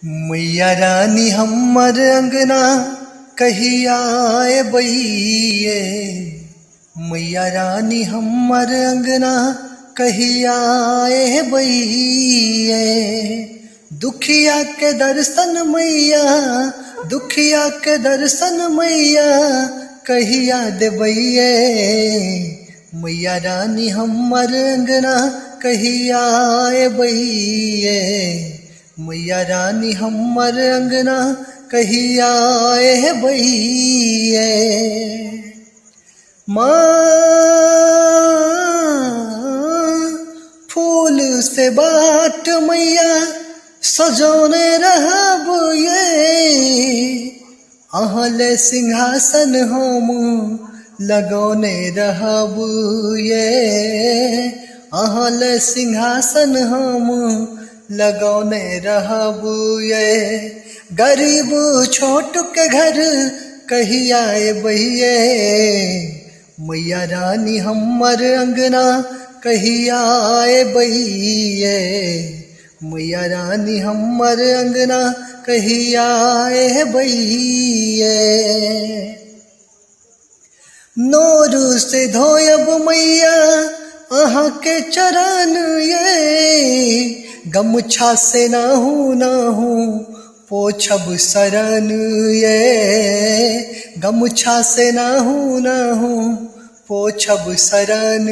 मैया रानी हमर अंगना कहिया बइये। मैया रानी हमर अंगना कहिया बइये। दुखिया के दर्शन मैया, दुखिया के दर्शन मैया कहिया देबइये। मैया रानी हमर अंगना कहिया बइये। मैया रानी हमर अंगना कहिया बइये। माँ फूल से बाट मैया सजौने रहब ये। अहले सिंहासन हम लगौने रहब ये। अहले सिंहासन हम लगौने रहब ये। गरीब छोट के घर कहिया बइये। मैया रानी हमर अंगना कहिया बइये। मैया रानी हमर अंगना कहिया बइये। नोर से धोयब मैया अहाँ के चरण ये। गमछा से नाहू पोछब शरण ये। गमछा से नाहू पोछब शरण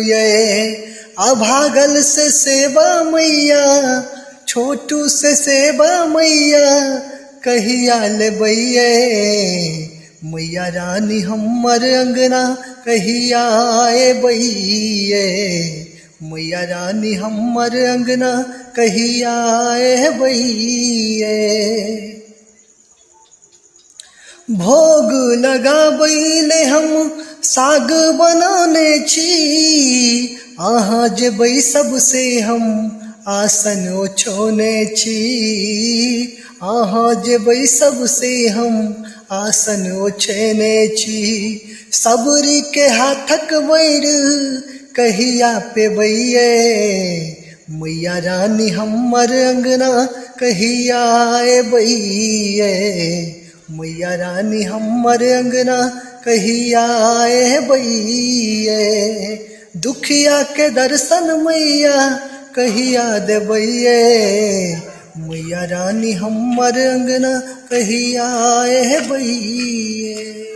ये। अभागल से सेवा मैया, छोटू से सेवा मैया कहिया लेबइये। मैया रानी हमर अंगना कहिया बइये। मैया रानी हमर अंगना कहिया बइये। भोग लगाबैले हम साग बनाने छी। अहाँ जेबै सबसे हम आसन ओछोने छी। अहाँ जेबै सबसे हम आसन ओछेने छी। सबरी के हाथक बैर कहिया पेबइये। मैया रानी हमर अंगना कहिया बइये। मैया रानी हमर अंगना कहिया बइये। दुखिया के दर्शन मैया कहिया देबइये। मैया रानी हमर अंगना कहिया बइये।